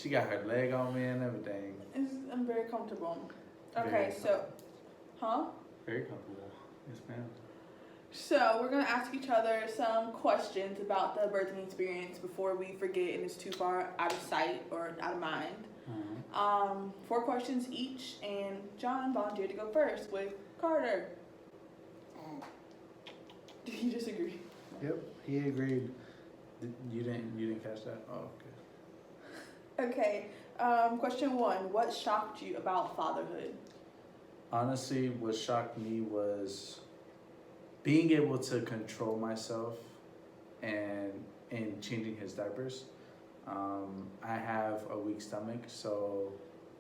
She got her leg on me and everything. I'm very comfortable. Very Okay, so, huh? Very comfortable. Yes, ma'am. So we're gonna ask each other some questions about the birthing experience before we forget and it's too far out of sight or out of mind. 4 questions each, and John volunteered to go first with Carter. Do you disagree? Yep, he agreed. You didn't catch that? Oh, okay. Okay. Question 1. What shocked you about fatherhood? Honestly, what shocked me was being able to control myself and in changing his diapers. I have a weak stomach, so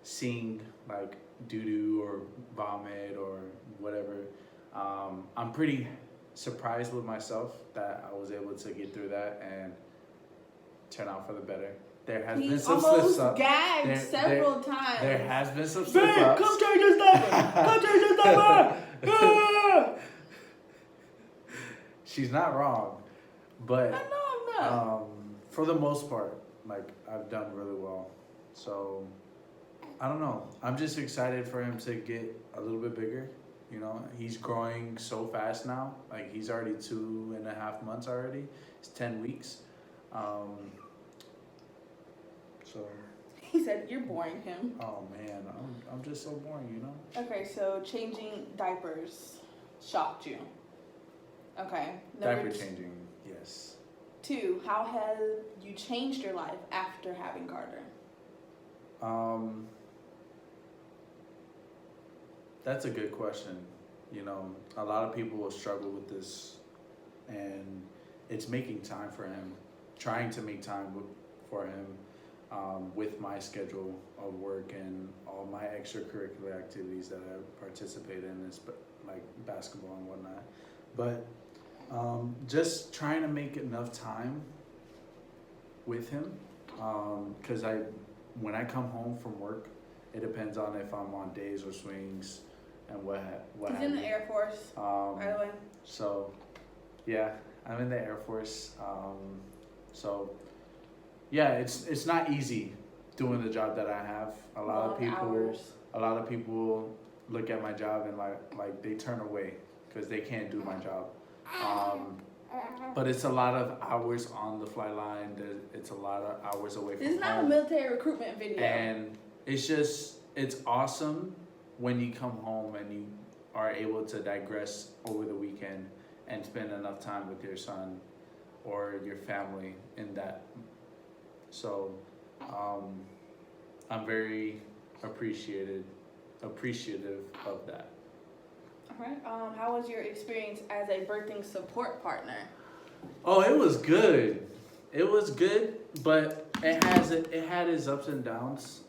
seeing like doo-doo or vomit or whatever, I'm pretty surprised with myself that I was able to get through that and turn out for the better. There has been some slips up. Gagged several times. There has been some slip ups. Come change this diaper! Come change this diaper! She's not wrong, but I know I'm not. for the most part, like I've done really well. So I don't know. I'm just excited for him to get a little bit bigger. You know, he's growing so fast now. Like he's already 2.5 months already. It's 10 weeks. So. He said you're boring him. Oh man, I'm just so boring, you know. Okay, so changing diapers shocked you. Okay. Diaper changing, yes. 2. How have you changed your life after having Carter? That's a good question. You know, a lot of people will struggle with this, and it's making time for him, trying to make time for him with my schedule of work and all my extracurricular activities that I participate in, is like basketball and whatnot. But just trying to make enough time with him, because when I come home from work, it depends on if I'm on days or swings and what He's in the Air Force, by the way. So, yeah, I'm in the Air Force. So, yeah, it's not easy doing the job that I have. A lot of people look at my job and like they turn away because they can't do my job. But it's a lot of hours on the fly line. It's a lot of hours away from home. This is not a military recruitment video. And it's awesome when you come home and you are able to digress over the weekend and spend enough time with your son or your family in that. So I'm very appreciative of that. All right. How was your experience as a birthing support partner? Oh, it was good. It was good, but it had its ups and downs.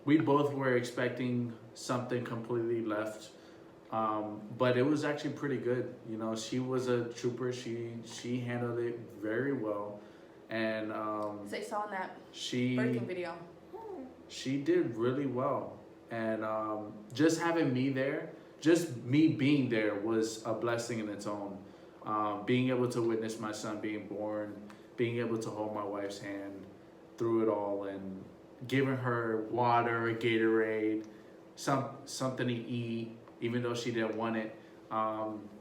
We both were expecting something completely left, but it was actually pretty good. You know, she was a trooper. She handled it very well, and As I saw in that she birthing video, she did really well. And just having me there, just me being there was a blessing in its own. Being able to witness my son being born, being able to hold my wife's hand through it all, and giving her water, a Gatorade, something to eat, even though she didn't want it.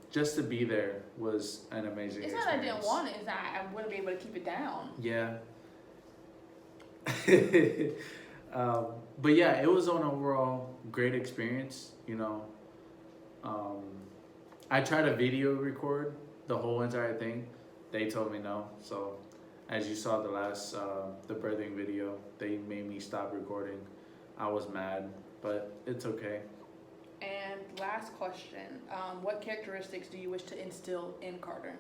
Just to be there was an amazing experience. It's not that I didn't want it, it's that I wouldn't be able to keep it down. Yeah. But yeah, it was an overall great experience, you know. I tried to video record the whole entire thing. They told me no. So as you saw the birthing video, they made me stop recording. I was mad, but it's okay. And last question, what characteristics do you wish to instill in Carter?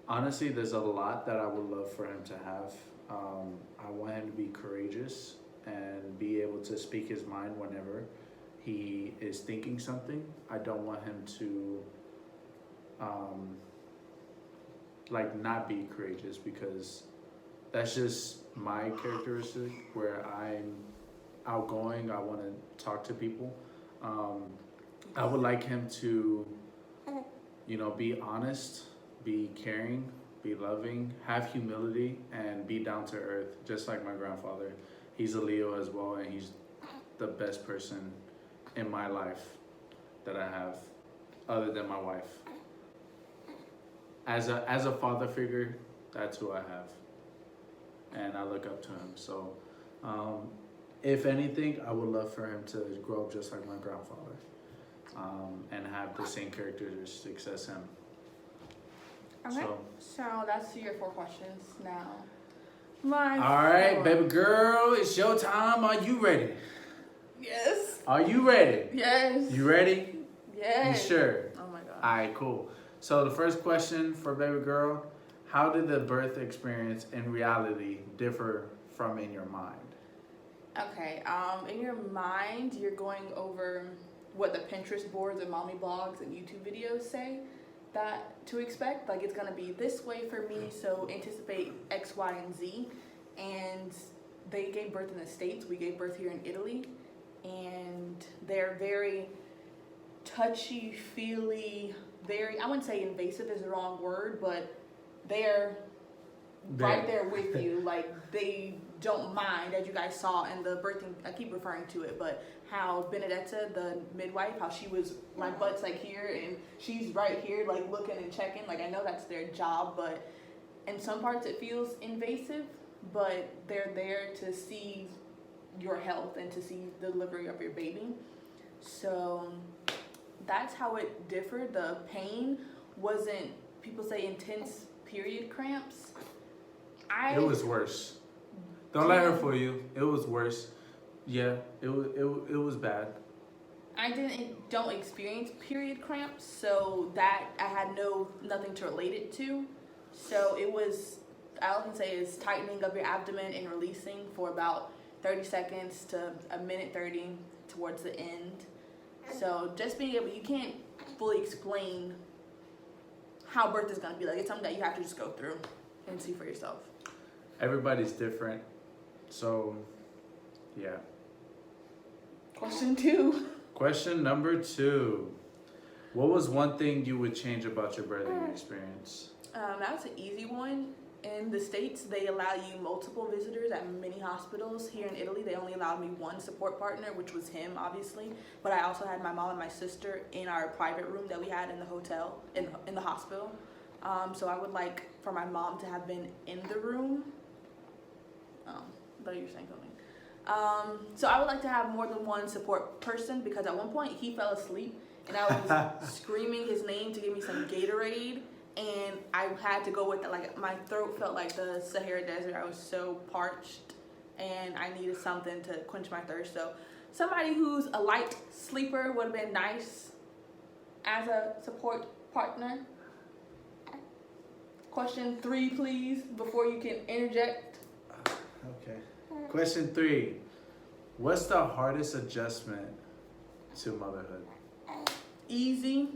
Honestly, there's a lot that I would love for him to have. I want him to be courageous and be able to speak his mind whenever he is thinking something. I don't want him to not be courageous, because that's just my characteristic, where I'm outgoing. I want to talk to people. I would like him to, be honest, be caring, be loving, have humility, and be down to earth, just like my grandfather. He's a Leo as well, and he's the best person in my life that I have, other than my wife. As a father figure, that's who I have, and I look up to him. So, if anything, I would love for him to grow up just like my grandfather, and have the same characteristics as him. Okay, so that's your 4 questions now. All right, baby girl, it's your time. Are you ready? Yes. Are you ready? Yes. You ready? Yes. You sure? Oh my god. All right, cool. So the first question for baby girl, how did the birth experience in reality differ from in your mind? Okay, in your mind, you're going over what the Pinterest boards and mommy blogs and YouTube videos say that to expect. Like, it's gonna be this way for me, so anticipate X, Y, and Z. And they gave birth in the States. We gave birth here in Italy. And they're very touchy-feely, very, I wouldn't say invasive is the wrong word, but they're right there with you. Like, they don't mind, as you guys saw in the birthing, I keep referring to it, but how Benedetta, the midwife, how she was, my butt's like here and she's right here, like looking and checking. Like, I know that's their job, but in some parts it feels invasive, but they're there to see your health and to see the delivery of your baby. So that's how it differed. The pain wasn't, people say, intense period cramps. It was worse. Don't let her fool you. It was worse. Yeah, it was bad. I don't experience period cramps, so that I had nothing to relate it to. So it was, all I can say is tightening of your abdomen and releasing for about 30 seconds to a minute 30 towards the end. So just being able, you can't fully explain how birth is going to be like. It's something that you have to just go through and see for yourself. Everybody's different. So, yeah. Question 2. Question number 2. What was one thing you would change about your birthing experience? That's an easy one. In the States, they allow you multiple visitors at many hospitals. Here in Italy, they only allowed me one support partner, which was him, obviously. But I also had my mom and my sister in our private room that we had in the hotel, in the hospital. So I would like for my mom to have been in the room. I thought you were saying something. So I would like to have more than one support person, because at one point he fell asleep and I was screaming his name to give me some Gatorade. And I had to go with it. Like, my throat felt like the Sahara Desert. I was so parched and I needed something to quench my thirst. So somebody who's a light sleeper would have been nice as a support partner. Question 3, please, before you can interject. Okay. Question 3. What's the hardest adjustment to motherhood? Easy.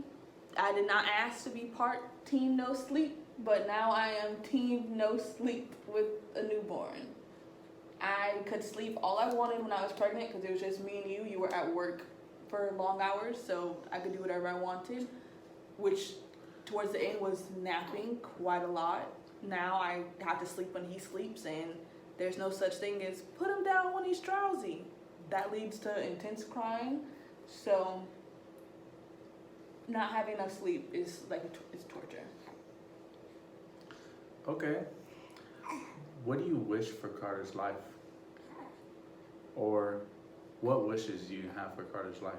I did not ask to be part team no sleep, but now I am team no sleep with a newborn. I could sleep all I wanted when I was pregnant because it was just me and you. You were at work for long hours, so I could do whatever I wanted, which towards the end was napping quite a lot. Now I have to sleep when he sleeps, and there's no such thing as put him down when he's drowsy. That leads to intense crying. So not having enough sleep is like, it's torture. Okay. What do you wish for Carter's life? Or what wishes do you have for Carter's life?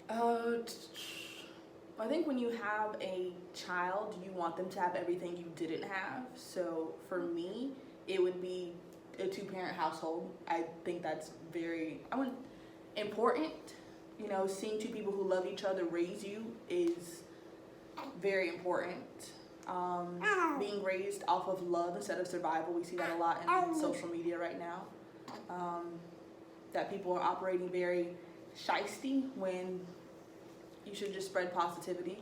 I think when you have a child, you want them to have everything you didn't have. So for me, it would be a 2-parent household. I think that's very important. You know, seeing 2 people who love each other raise you is very important. Being raised off of love instead of survival. We see that a lot in social media right now. That people are operating very shisty when you should just spread positivity.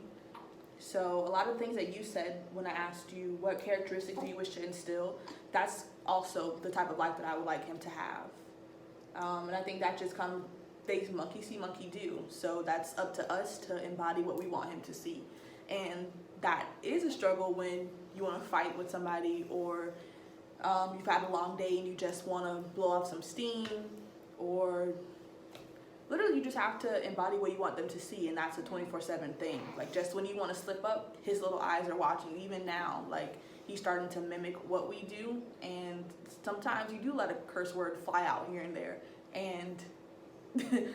So a lot of things that you said when I asked you what characteristics do you wish to instill, that's also the type of life that I would like him to have. And I think that just comes, they monkey see, monkey do. So that's up to us to embody what we want him to see. And that is a struggle when you want to fight with somebody, or you've had a long day and you just want to blow off some steam, or literally you just have to embody what you want them to see, and that's a 24/7 thing. Like, just when you want to slip up, his little eyes are watching. Even now, like, he's starting to mimic what we do, and sometimes you do let a curse word fly out here and there, and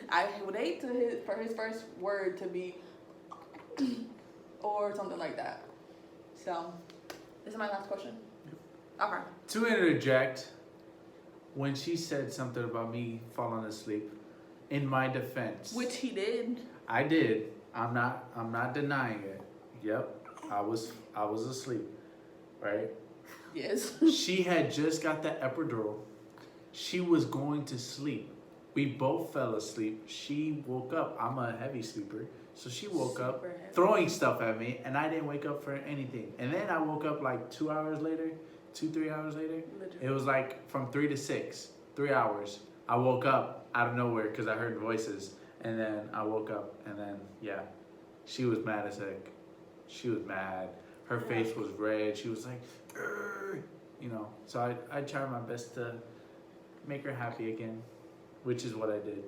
I would hate for his first word to be or something like that. So, this is my last question. Okay. To interject, when she said something about me falling asleep, in my defense, Which he did. I did. I'm not denying it. Yep, I was asleep, right? Yes. She had just got the epidural. She was going to sleep. We both fell asleep. She woke up. I'm a heavy sleeper. So she woke up Super heavy. throwing stuff at me, and I didn't wake up for anything. And then I woke up like 2 hours later, 3 hours later. Literally. It was like from 3 to 6, 3 hours. I woke up out of nowhere because I heard voices. And then I woke up, and then, yeah, she was mad as heck. She was mad. Her face was red. She was like, "Urgh," you know. So I tried my best to make her happy again, which is what I did.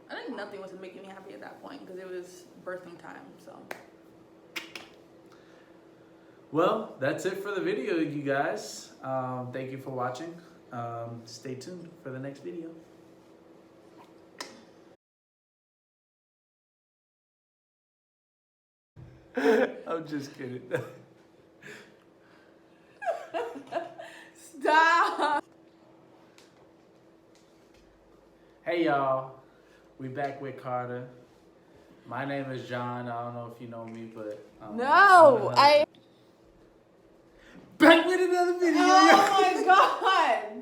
I think nothing was making me happy at that point because it was birthing time. So. Well, that's it for the video, you guys. Thank you for watching. Stay tuned for the next video. I'm just kidding. Stop. Hey y'all, we back with Carter. My name is John. I don't know if you know me, but No, back with another video. Oh my God.